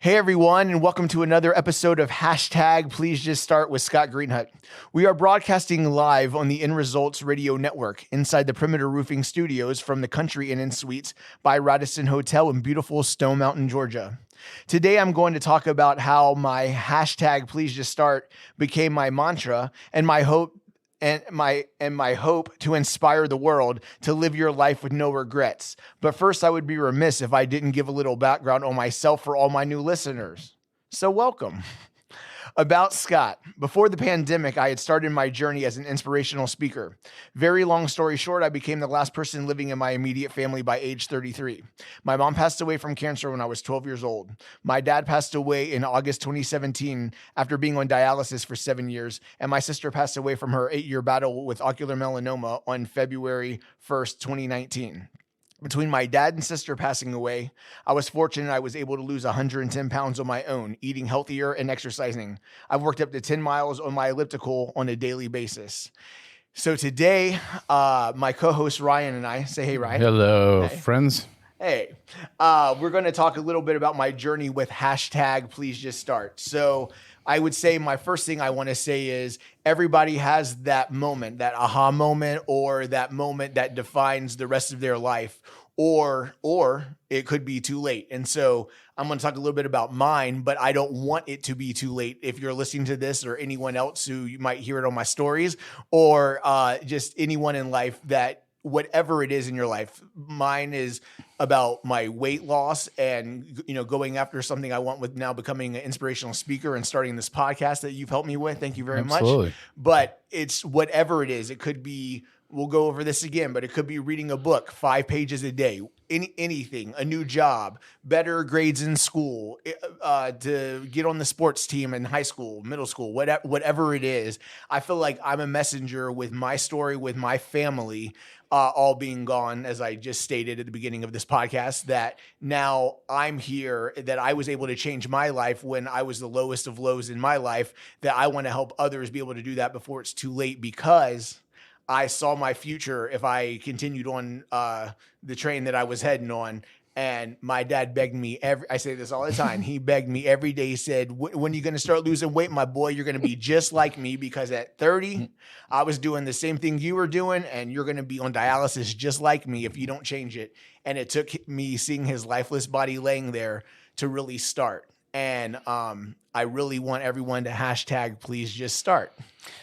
Hey everyone, and welcome to another episode of Hashtag Please Just Start with Scott Greenhut. We are broadcasting live on the End Results Radio Network inside the Perimeter Roofing Studios from the Country Inn and Suites by Radisson Hotel in beautiful Stone Mountain, Georgia. Today I'm going to talk about how my hashtag Please Just Start became my mantra and my hope to inspire the world to live your life with no regrets. But first, I would be remiss if I didn't give a little background on myself for all my new listeners. So welcome. About Scott. Before the pandemic, I had started my journey as an inspirational speaker. Very long story short, I became the last person living in my immediate family by age 33. My mom passed away from cancer when I was 12 years old. My dad passed away in August 2017 after being on dialysis for 7 years, and my sister passed away from her 8-year battle with ocular melanoma on February 1st, 2019. Between my dad and sister passing away, I was fortunate I was able to lose 110 pounds on my own, eating healthier and exercising. I've worked up to 10 miles on my elliptical on a daily basis. So today, my co-host Ryan and I, say hey Ryan. Hello, hey. Friends. Hey, we're going to talk a little bit about my journey with hashtag Please Just Start. So I would say my first thing I want to say is everybody has that moment, that aha moment, or that moment that defines the rest of their life, or it could be too late. And so I'm going to talk a little bit about mine, but I don't want it to be too late. If you're listening to this or anyone else who you might hear it on my stories, or just anyone in life that whatever it is in your life, mine is about my weight loss and, going after something I want with now becoming an inspirational speaker and starting this podcast that you've helped me with. Thank you very much. But it's whatever it is. It could be, we'll go over this again, but it could be reading a book 5 pages a day, anything, a new job, better grades in school, to get on the sports team in high school, middle school, whatever it is. I feel like I'm a messenger with my story, with my family, all being gone, as I just stated at the beginning of this podcast, that now I'm here, that I was able to change my life when I was the lowest of lows in my life, that I want to help others be able to do that before it's too late, because I saw my future if I continued on the train that I was heading on. And my dad begged me I say this all the time. He begged me every day. He said, when are you going to start losing weight, my boy? You're going to be just like me, because at 30, I was doing the same thing you were doing, and you're going to be on dialysis just like me if you don't change it. And it took me seeing his lifeless body laying there to really start. And I really want everyone to hashtag Please Just Start.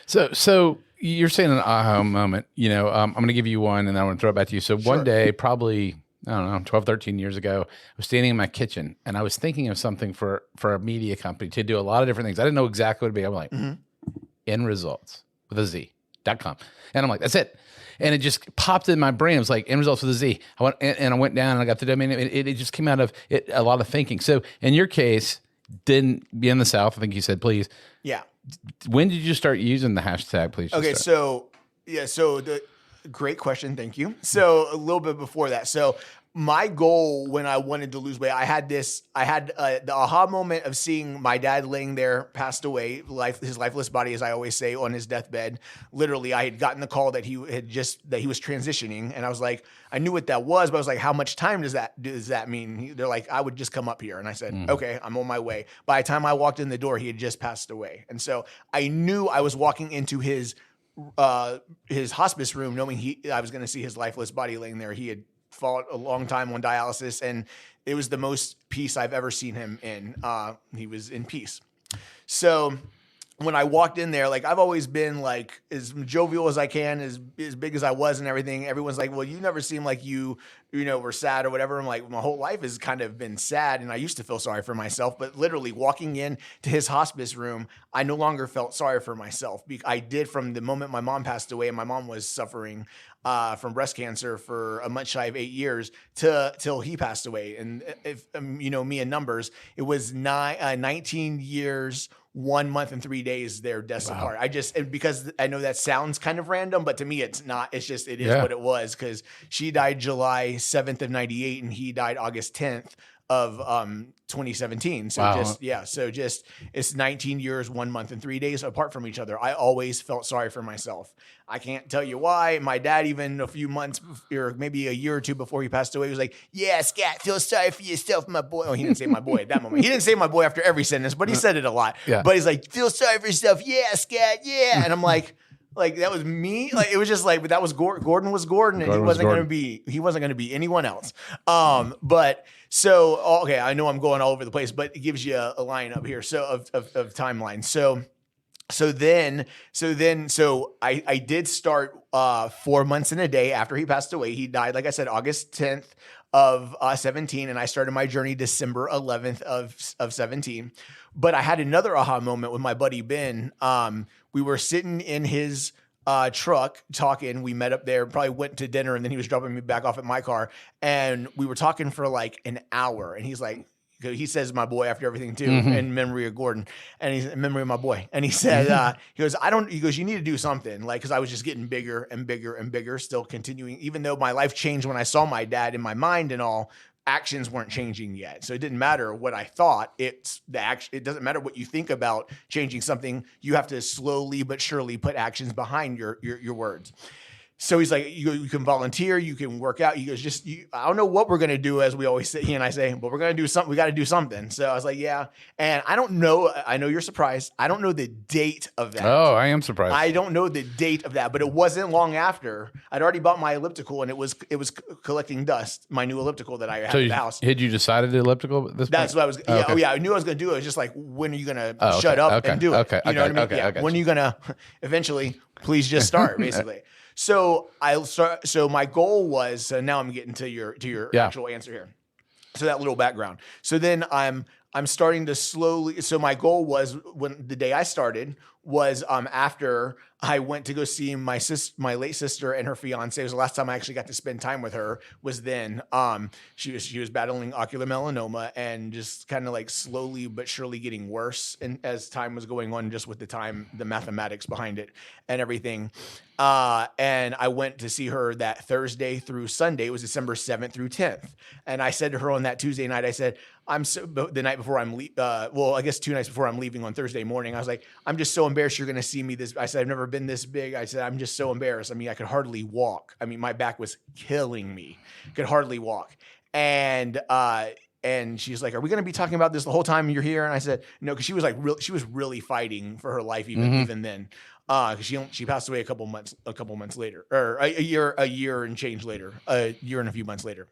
So you're saying an aha moment. I'm going to give you one, and I want to throw it back to you. So Sure. One day, probably, I don't know, 12, 13 years ago, I was standing in my kitchen, and I was thinking of something for a media company to do a lot of different things. I didn't know exactly what it'd be. I'm like, End Results with a Z.com. And I'm like, that's it. And it just popped in my brain. It was like End Results with a Z. I went down and I got the domain. It just came out of it, a lot of thinking. So in your case, didn't be in the South. I think you said, please. Yeah. When did you start using the hashtag, please? Okay. So the great question. Thank you. So a little bit before that. So my goal when I wanted to lose weight, I had the aha moment of seeing my dad laying there, passed away, his lifeless body, as I always say, on his deathbed. Literally, I had gotten the call that he was transitioning, and I was like, I knew what that was, but I was like, how much time does that mean? They're like, I would just come up here, and I said, okay, I'm on my way. By the time I walked in the door, he had just passed away, and so I knew I was walking into his hospice room, knowing I was going to see his lifeless body laying there. He had fought a long time on dialysis, and it was the most peace I've ever seen him in. He was in peace. So when I walked in there, like, I've always been like as jovial as I can, as big as I was and everything. Everyone's like, well, you never seem like you were sad or whatever. I'm like, my whole life has kind of been sad, and I used to feel sorry for myself, but literally walking in to his hospice room, I no longer felt sorry for myself. I did from the moment my mom passed away, and my mom was suffering from breast cancer for a month shy of 8 years till he passed away. And if me in numbers, it was 19 years, 1 month and 3 days their deaths apart. Because I know that sounds kind of random, but to me it's not. It's just, it is what it was, because she died July 7th of 98 and he died August 10th 2017. So Wow. just it's 19 years, 1 month, and 3 days apart from each other. I always felt sorry for myself. I can't tell you why. My dad, even a few months or maybe a year or two before he passed away, was like, "Yeah, Scott, feel sorry for yourself, my boy." Oh, he didn't say my boy at that moment. He didn't say my boy after every sentence, but he said it a lot. Yeah. But he's like, "Feel sorry for yourself, yeah, Scott, yeah." And I'm like that was me. Like it was just like, but that was Gordon was Gordon, and Gordon was Gordon. he wasn't gonna be anyone else. But so okay, I know I'm going all over the place, but it gives you a line up here. So of timeline. So I did start 4 months and a day after he passed away. He died, like I said, August 10th of 17, and I started my journey December 11th of 17. But I had another aha moment with my buddy Ben. We were sitting in his truck talking. We met up there, probably went to dinner, and then he was dropping me back off at my car, and we were talking for like an hour. And he's like, he says my boy after everything too, in memory of Gordon, and he's in memory of my boy. And he said, he goes, you need to do something, like, cause I was just getting bigger and bigger and bigger, still continuing, even though my life changed when I saw my dad in my mind and all, actions weren't changing yet. So it didn't matter what I thought. It's the action. It doesn't matter what you think about changing something. You have to slowly but surely put actions behind your words. So he's like, you can volunteer, you can work out. He goes, I don't know what we're going to do, as we always say, he and I say, but we're going to do something. We got to do something. So I was like, yeah. And I don't know. I know you're surprised. I don't know the date of that. Oh, I am surprised. I don't know the date of that, but it wasn't long after. I'd already bought my elliptical, and it was collecting dust, my new elliptical that I had at the house. Had you decided the elliptical at this That's point? what I was. Oh, yeah, okay. oh yeah, I knew I was going to do it. It was just like, when are you going to shut up and do it? Okay. You know what I mean? Okay. Yeah. Okay. When are you going to eventually? Please just start, basically. So So my goal was. So now I'm getting to your actual answer here. So that little background. So then I'm starting to slowly. So my goal was, when the day I started was after I went to go see my late sister and her fiance. It was the last time I actually got to spend time with her. Was then she was battling ocular melanoma, and just kind of like slowly but surely getting worse, and as time was going on, just with the mathematics behind it and everything. And I went to see her that Thursday through Sunday. It was December 7th through 10th. And I said to her on that Tuesday night, I said, the night before I guess 2 nights before I'm leaving on Thursday morning, I was like, I'm just so embarrassed you're going to see me this. I said, I've never been this big. I said, I'm just so embarrassed. I mean, I could hardly walk. I mean, my back was killing me. Could hardly walk. And she's like, are we going to be talking about this the whole time you're here? And I said, no, because she was like, she was really fighting for her life even then. Because she passed away a couple months later, or a year and change later, a year and a few months later.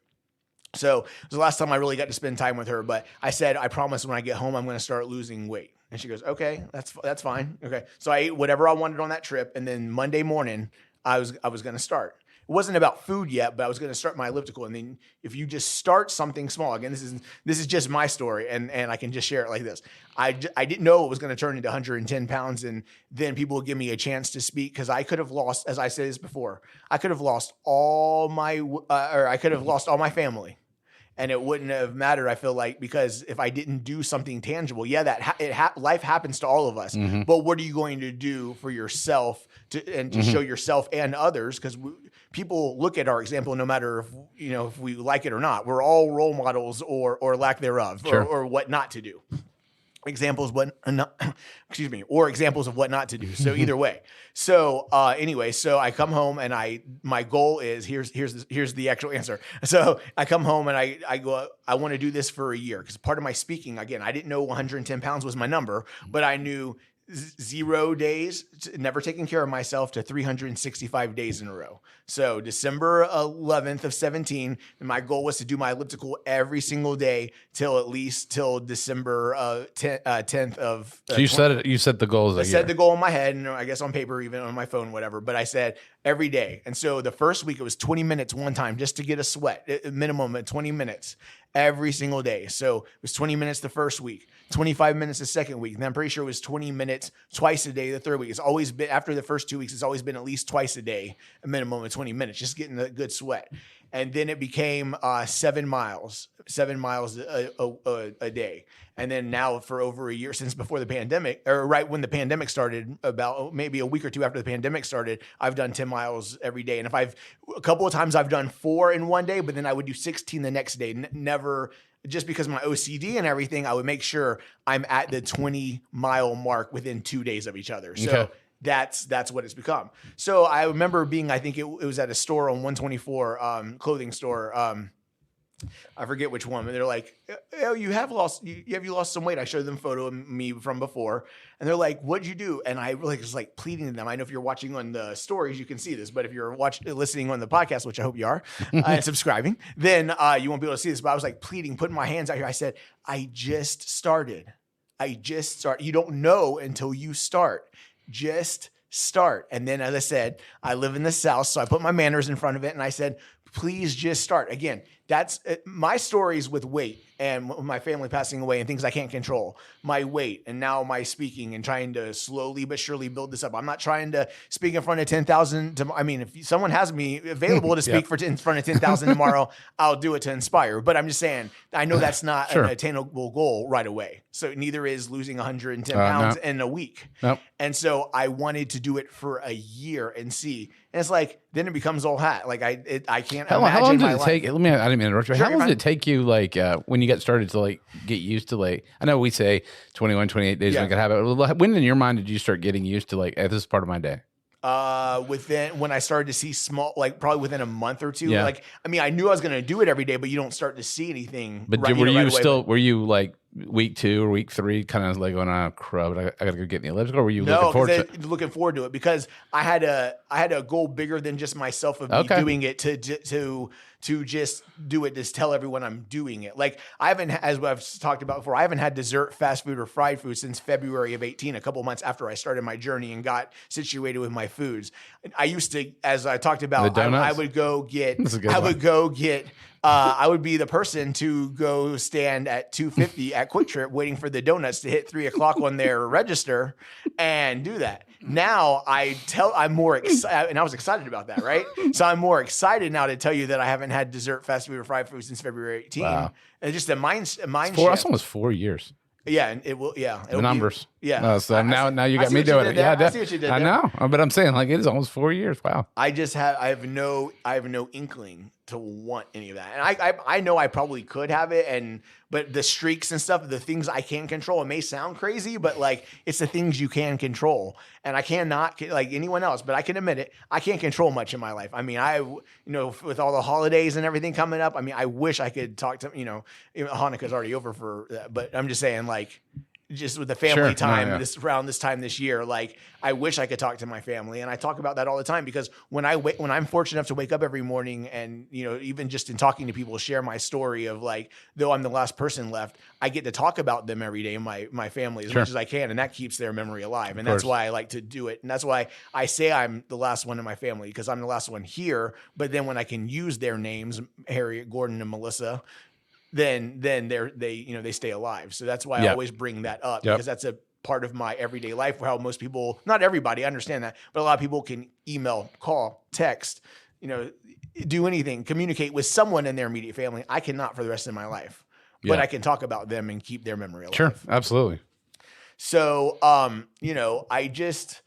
So it was the last time I really got to spend time with her. But I said, I promise when I get home, I'm going to start losing weight. And she goes, okay, that's fine. Okay. So I ate whatever I wanted on that trip. And then Monday morning, I was going to start. It wasn't about food yet, but I was going to start my elliptical. And then if you just start something small, again, this is just my story, and I can just share it like this. I didn't know it was going to turn into 110 pounds, and then people would give me a chance to speak, because I could have lost, as I said this before, I could have lost all my family. And it wouldn't have mattered, I feel like, because if I didn't do something tangible, life happens to all of us. Mm-hmm. But what are you going to do for yourself to show yourself and others? Because people look at our example, no matter if we like it or not. We're all role models or lack thereof, sure. or what not to do. Examples or examples of what not to do. So either way. So anyway, so I come home, and my goal is here's the actual answer. So I come home, and I go, I want to do this for a year, because part of my speaking, again, I didn't know 110 pounds was my number, but I knew 0 days, never taking care of myself, to 365 days in a row. So December 11th of 17, and my goal was to do my elliptical every single day till December 10th of. So you said it. You set the goals. I set the goal in my head, and I guess on paper, even on my phone, whatever. But I said every day, and so the first week it was 20 minutes one time, just to get a sweat, minimum at 20 minutes every single day. So it was 20 minutes the first week, 25 minutes the second week. And I'm pretty sure it was 20 minutes twice a day the third week. It's always been, after the first 2 weeks, it's always been at least twice a day, a minimum of 20 minutes, just getting a good sweat. And then it became 7 miles a day. And then now for over a year, since before the pandemic, or right when the pandemic started, about maybe a week or two after the pandemic started, I've done 10 miles every day. And a couple of times I've done 4 in one day, but then I would do 16 the next day. Never, just because of my OCD and everything, I would make sure I'm at the 20-mile mark within 2 days of each other. So that's what it's become. So I remember being, I think it was at a store on 124, clothing store. I forget which one, but they're like, "Oh, you lost some weight." I showed them a photo of me from before, and they're like, "What'd you do?" And I really was like pleading to them. I know if you're watching on the stories, you can see this, but if you're listening on the podcast, which I hope you are, and subscribing, then you won't be able to see this. But I was like pleading, putting my hands out here. I said, "I just started. You don't know until you start. Just start." And then, as I said, I live in the South, so I put my manners in front of it, and I said, "Please just start." Again, that's my stories with weight and my family passing away and things I can't control. My weight and now my speaking and trying to slowly but surely build this up. I'm not trying to speak in front of 10,000. I mean, if someone has me available to speak in front of 10,000 tomorrow, I'll do it to inspire. But I'm just saying, I know that's not an attainable goal right away. So neither is losing 110 pounds in a week. Nope. And so I wanted to do it for a year and see. And it's like, then it becomes old hat. Like I can't imagine how long did my it life. take? I didn't mean to interrupt you. Sure, how long did it take you, like, when you got started to, like, get used to, like, I know we say 21, 28 days to make it happen. When in your mind did you start getting used to, like, hey, this is part of my day? When I started to see small, like probably within a month or two, like, I mean, I knew I was going to do it every day, but you don't start to see anything. But were you like week 2 or week 3 kind of like going, "Oh crap, I got to go get in the elliptical"? Or were you looking forward to it because I had a goal bigger than just myself of me doing it to just do it, just tell everyone I'm doing it. Like I haven't, as I've talked about before, I haven't had dessert, fast food, or fried food since February of 18, a couple months after I started my journey and got situated with my foods. I used to, as I talked about, I would go get, I would be the person to go stand at 250 at Quick Trip waiting for the donuts to hit 3 o'clock on their register and do that. Now I'm more excited, and I was excited about that, right? So I'm more excited now to tell you that I haven't had dessert, fast food, or fried food since February 18. Wow. And just a mind shift. That's almost 4 years. Yeah, and it will. Yeah, the numbers. So now you got me doing it. Yeah, I see what you did. I know, but I'm saying, like, it is almost 4 years. Wow. I have no inkling to want any of that, and I know I probably could have it, but the streaks and stuff, the things I can control, it may sound crazy, but like it's the things you can control, and I cannot, like anyone else, but I can admit it, I can't control much in my life. I mean, with all the holidays and everything coming up, I mean, I wish I could talk to, Hanukkah's already over for that, but I'm just saying, like, just with the family time around this time this year, like I wish I could talk to my family, and I talk about that all the time because when I'm fortunate enough to wake up every morning and even just in talking to people, share my story of like, though I'm the last person left, I get to talk about them every day, my family as much as I can, and that keeps their memory alive, and that's why I like to do it, and that's why I say I'm the last one in my family because I'm the last one here. But then when I can use their names, Harriet, Gordon, and Melissa, then they stay alive. So that's why I always bring that up because that's a part of my everyday life where how most people, not everybody, I understand that, but a lot of people can email, call, text, do anything, communicate with someone in their immediate family. I cannot for the rest of my life, but I can talk about them and keep their memory alive. Sure. Absolutely. So, I just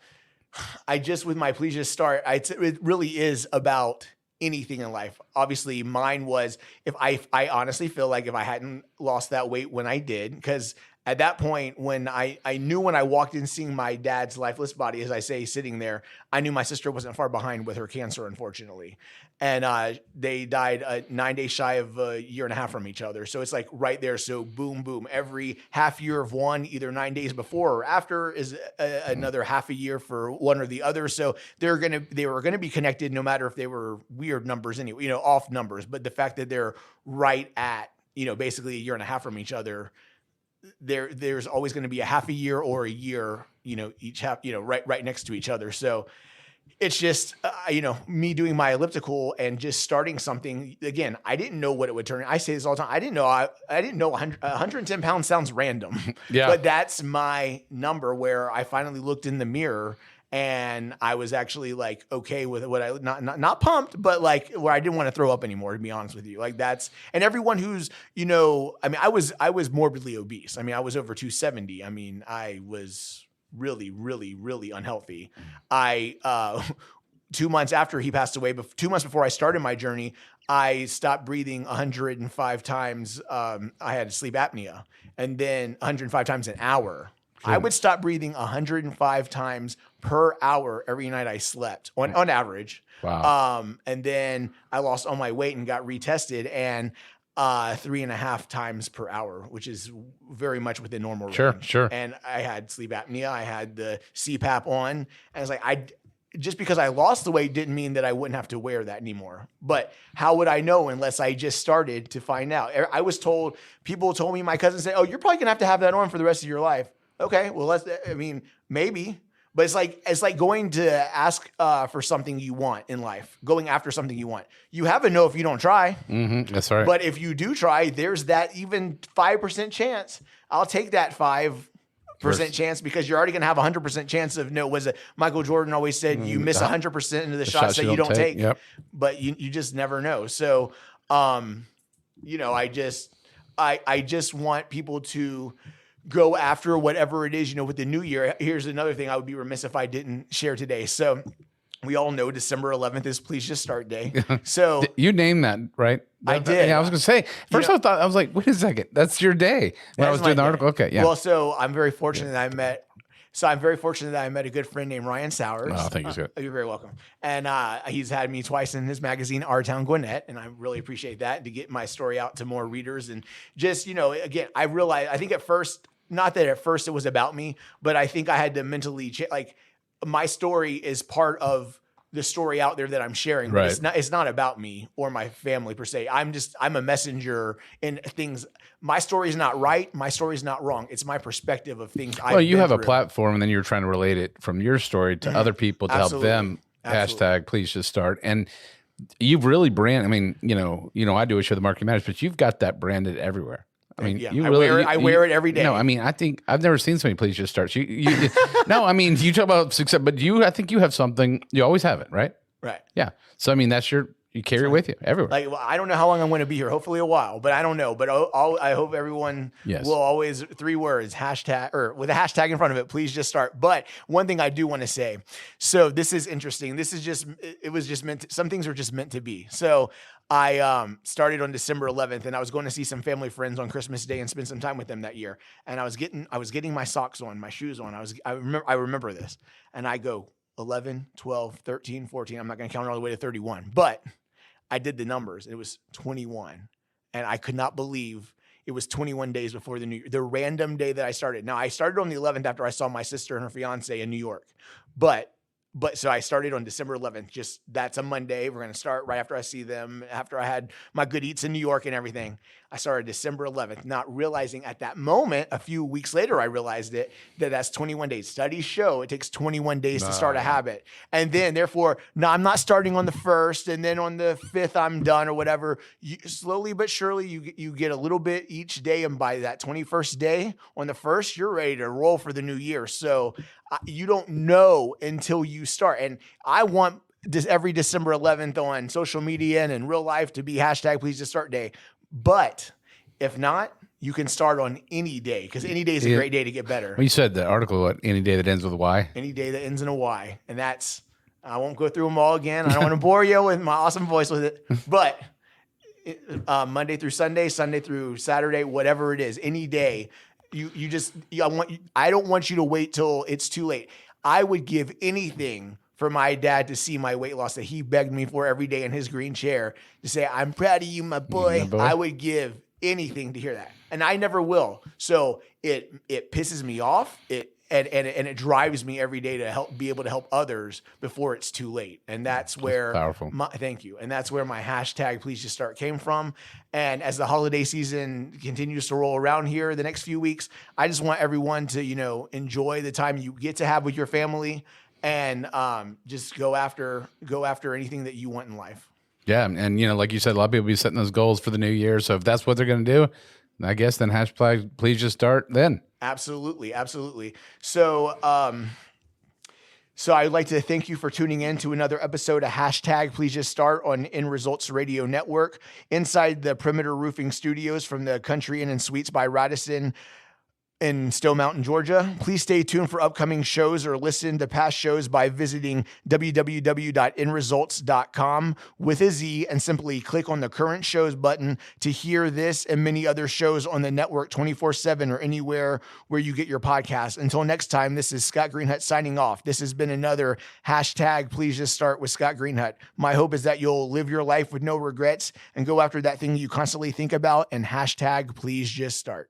with my Please Just Start, it really is about anything in life. Obviously mine was, if I honestly feel like if I hadn't lost that weight when I did, because at that point when I knew when I walked in seeing my dad's lifeless body, as I say, sitting there, I knew my sister wasn't far behind with her cancer, unfortunately. And they died 9 days shy of a year and a half from each other. So it's like right there. So boom, boom. Every half year of one, either 9 days before or after, is another half a year for one or the other. So they were gonna be connected, no matter if they were weird numbers anyway, off numbers. But the fact that they're right at basically a year and a half from each other, there's always going to be a half a year or a year, each half, right next to each other. So it's just, me doing my elliptical and just starting something. Again, I didn't know what it would turn. I say this all the time. I didn't know 110 pounds sounds random, but that's my number where I finally looked in the mirror and I was actually like, okay with what I, not pumped, but like where I didn't want to throw up anymore, to be honest with you. Like and everyone who's, I was morbidly obese. I mean, I was over 270. I mean, I was really, really, really unhealthy. I 2 months after he passed away, 2 months before I started my journey, I stopped breathing 105 times. I had sleep apnea, and then 105 times an hour. I would stop breathing 105 times per hour every night I slept on average. Wow. And then I lost all my weight and got retested, and 3.5 times per hour, which is very much within normal range. Sure. And I had sleep apnea. I had the CPAP on, and I was like, just because I lost the weight didn't mean that I wouldn't have to wear that anymore. But how would I know unless I just started to find out? I was told, people told me, my cousin said, oh, you're probably gonna have to have that on for the rest of your life. Okay, well, maybe. But it's like going to ask for something you want in life, going after something you want. You have a no if you don't try. Mm-hmm, that's right. But if you do try, there's that even 5% chance. I'll take that 5% chance, because you're already going to have 100% chance of no. Was it Michael Jordan always said you miss 100% of the shots that you don't take, yep. But you just never know. So, I just want people to go after whatever it is, with the new year. Here's another thing I would be remiss if I didn't share today. So we all know December 11th is Please Just Start Day. So you named that, right? I did. Yeah, I was going to say, first I was like, wait a second, that's your day. When I was doing the article. Okay. Yeah. Well, so I'm very fortunate that I met a good friend named Ryan Sowers. Oh, thank you, Scott. You're very welcome. And he's had me twice in his magazine, Our Town Gwinnett, and I really appreciate that, to get my story out to more readers. And just, again, I realized, I think at first it was about me, but I think I had to mentally like, my story is part of the story out there that I'm sharing. Right. But it's not about me or my family per se. I'm a messenger in things. My story is not right. My story is not wrong. It's my perspective of things. Well, you have a platform, and then you're trying to relate it from your story to other people to Absolutely. help them. Absolutely. Hashtag Please Just Start. And you've really I mean, I do a show, The Marketing Matters, but you've got that branded everywhere. I mean, yeah, you I wear it every day. No, I mean, I think I've never seen somebody Please Just Start. No, I mean, you talk about success, but I think you have something. You always have it, right? Right. Yeah. So I mean, you carry it with you everywhere. Like, well, I don't know how long I'm going to be here. Hopefully a while, but I don't know. But I hope everyone will always 3 words, hashtag, or with a hashtag in front of it, Please Just Start. But one thing I do want to say, so this is interesting. This is some things are just meant to be. So I started on December 11th, and I was going to see some family friends on Christmas Day and spend some time with them that year. And I was getting my socks on, my shoes on. I remember this, and I go 11, 12, 13, 14. I'm not going to count all the way to 31, but I did the numbers. It was 21, and I could not believe it was 21 days before the random day that I started. Now, I started on the 11th after I saw my sister and her fiance in New York, but so I started on December 11th. That's a Monday. We're going to start right after I see them, after I had my good eats in New York and everything. I started December 11th, not realizing at that moment, a few weeks later, I realized that's 21 days. Studies show it takes 21 days to start a habit. And then therefore, no, I'm not starting on the 1st, and then on the 5th, I'm done or whatever. Slowly but surely, you get a little bit each day. And by that 21st day, on the 1st, you're ready to roll for the new year. So you don't know until you start. And I want every December 11th on social media and in real life to be hashtag Please Just Start Day. But if not, you can start on any day, because any day is a great day to get better. Well, you said the article, any day that ends with a Y? Any day that ends in a Y. And I won't go through them all again. I don't want to bore you with my awesome voice with it. But Monday through Sunday, Sunday through Saturday, whatever it is, any day, I don't want you to wait till it's too late. I would give anything for my dad to see my weight loss that he begged me for every day in his green chair, to say, I'm proud of you, my boy. I would give anything to hear that. And I never will. So it pisses me off. And it drives me every day to be able to help others before it's too late. And that's where powerful. Thank you. And that's where my hashtag Please Just Start came from. And as the holiday season continues to roll around here the next few weeks, I just want everyone to, enjoy the time you get to have with your family, and just go after anything that you want in life. Yeah. And, like you said, a lot of people be setting those goals for the new year. So if that's what they're going to do, I guess then hashtag Please Just Start then. Absolutely. Absolutely. So I'd like to thank you for tuning in to another episode of hashtag Please Just Start on End Results Radio Network, inside the Perimeter Roofing Studios from the Country Inn and Suites by Radisson. in Still Mountain, Georgia. Please stay tuned for upcoming shows or listen to past shows by visiting www.inresults.com with a Z and simply click on the current shows button to hear this and many other shows on the network 24/7 or anywhere where you get your podcasts. Until next time, this is Scott Greenhut signing off. This has been another hashtag Please Just Start with Scott Greenhut. My hope is that you'll live your life with no regrets and go after that thing you constantly think about, and hashtag Please Just Start.